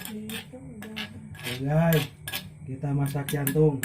Oke guys, kita masak jantung.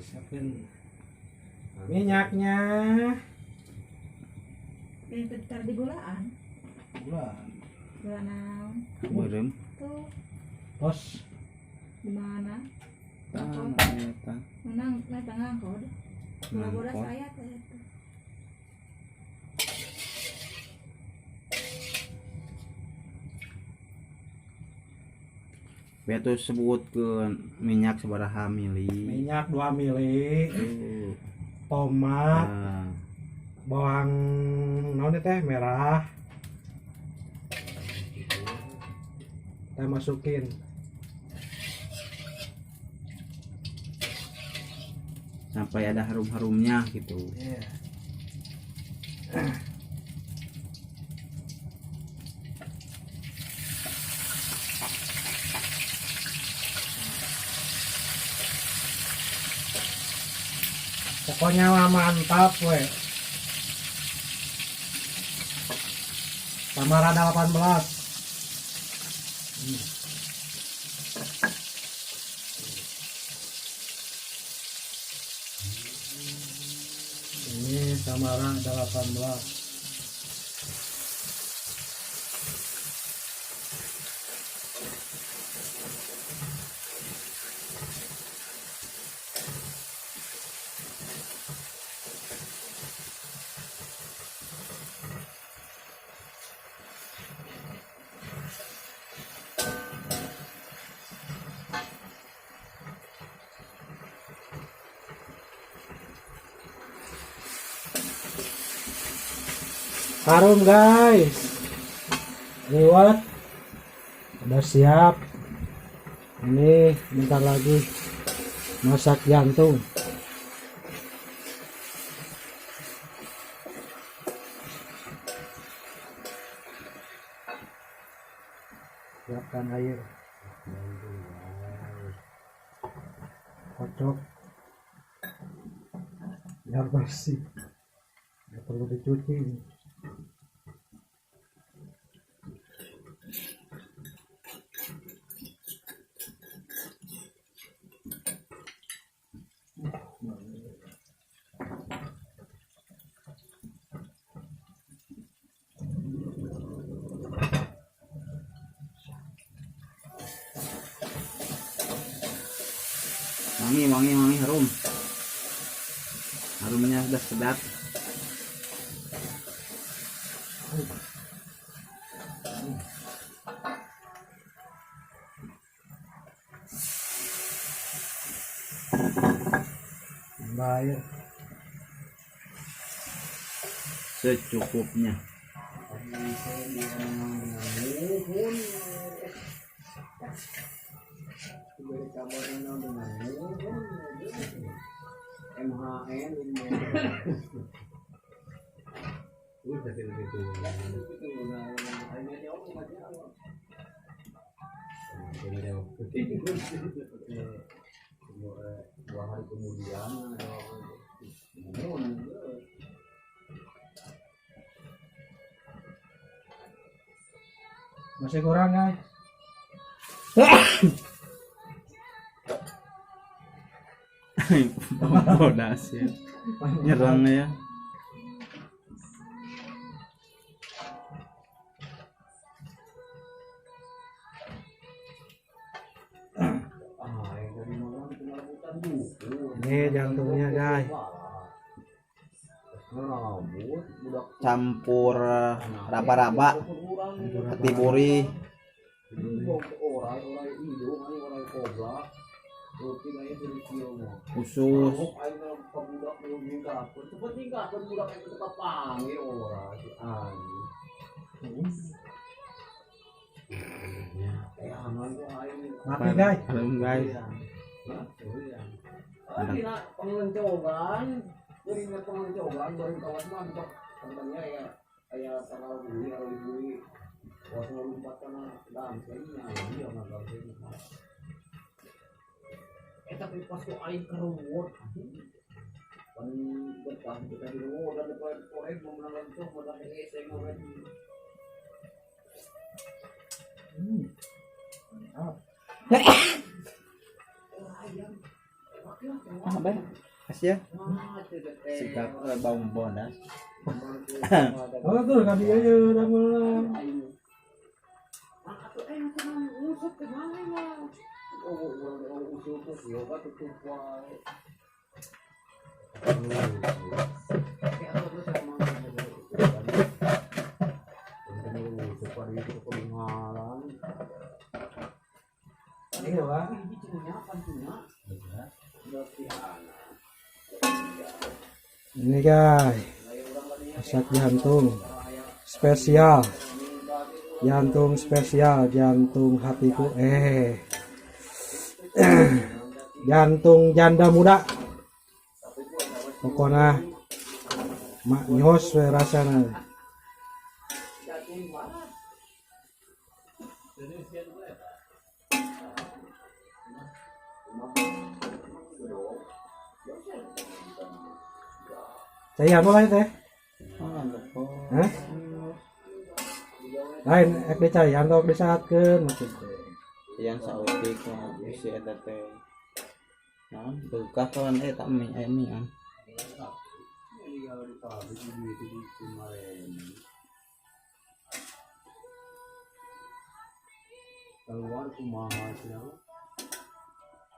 Siapin minyaknya. Bentar di gulaan. Gula. Gula naon? Berem. Tuh, Tos. di mana? Eta. Menang, tengah kau deh. Gula Ngangkot. saya tuh. Betul sebut ke minyak sabaraha mili. Minyak 2 mili. Tuh. Tomat, Nah, bawang naon teh merah. Kita masukin. sampai ada harum-harumnya gitu. Iya. Pokoknya mah mantap we. Samarada 18. Ini Samarada 18. Harum guys, liwat udah siap. Ini bentar lagi masak jantung. Siapkan air, kocok biar bersih, nggak perlu dicuci. Wangi harum. Harumnya sudah sedap. Baik. Secukupnya. Dua hari kemudian Masih kurang guys. Bodas ya. Nyerang ya. Ini jantungnya guys. Campur raba-raba, hati buri, usus. Mati guys. Harum guys. pengencoban jadi pengencoban baru kawan mantap temennya ya kayak kalau beli waktu lompat karena dalam kayaknya dia nggak bisa tapi pas tuh air keruwet kan pas kita di rumah udah dapat korek mau menang langsung mau dapat eseng mau kan. Apa ya? Kasih ya. Sikap bau bodas. Oh tuh kan dia aja udah mulai. Iya Pak. Ini guys, masak jantung spesial, jantung spesial, jantung hatiku, jantung janda muda, pokoknya mak nyos we rasana. Saya apa lain teh? Hah? Lain ek dicayan atau disaatkeun maksudnya. Yang sautik isi eta teh. Nah, berkah kawan tak mie aya mie an. Keluar kumaha sih?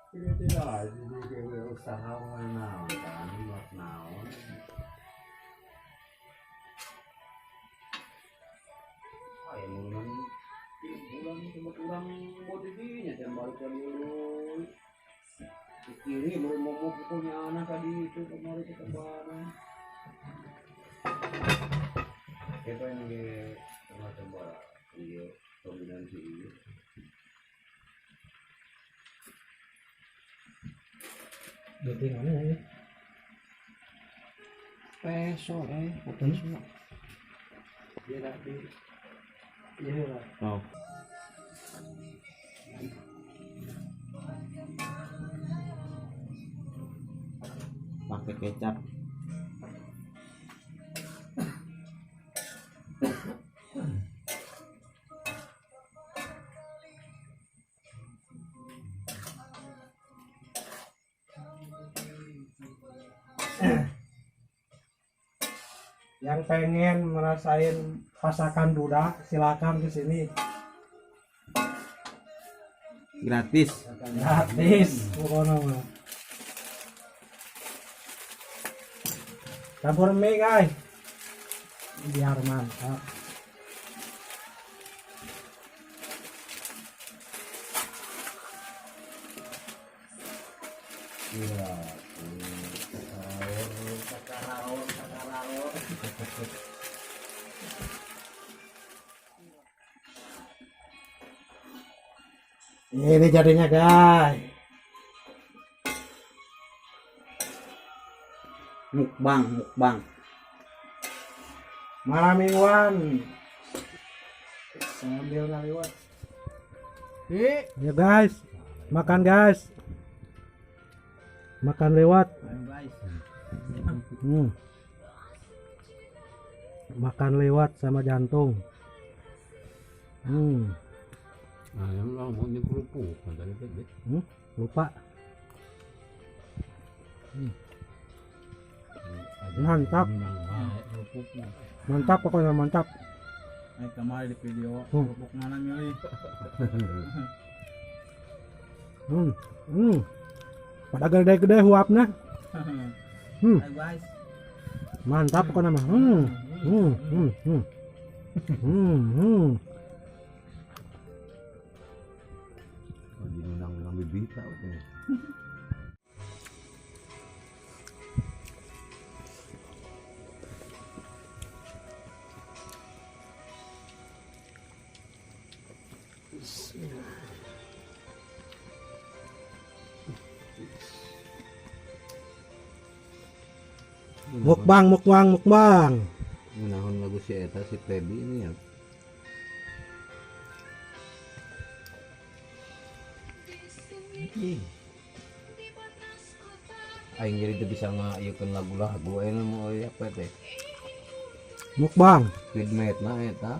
Ini tidak, ini kayak usaha mana kan, buat naon. Ayo bulan cuma kurang motivasinya, dan balik lagi dulu. Kiri mau pukulnya anak tadi itu kemarin ke kemana? Kita ini coba iya kombinasi. Jadi mana ya? Peso bukan semua. Iya tadi. Iya lah. Oh. Pakai kecap. Yang pengen merasain masakan duda silakan ke sini. Gratis. Gratis pokoknya mah. Campur mie guys. Biar mantap. Iya. Ini jadinya guys. Mukbang. Malam mingguan. Sambil ngaliwat. Ya guys, makan guys. Makan lewat. Makan lewat sama jantung. Nah, yang mau ini kerupuk, tadi tadi. Lupa. Mantap. Mantap pokoknya mantap. Kemarin di video kerupuk mana milih. Pada gede-gede huapnya. Guys. Mantap pokoknya mah. Lagi nundang bibit tau tuh. Mukbang. Menahun lagu si Eta si Feby ini ya. Ay ngiri bisa nga iyo kan lagu-lagu ay mo ay apa teh. Mukbang. Feedmate na eta.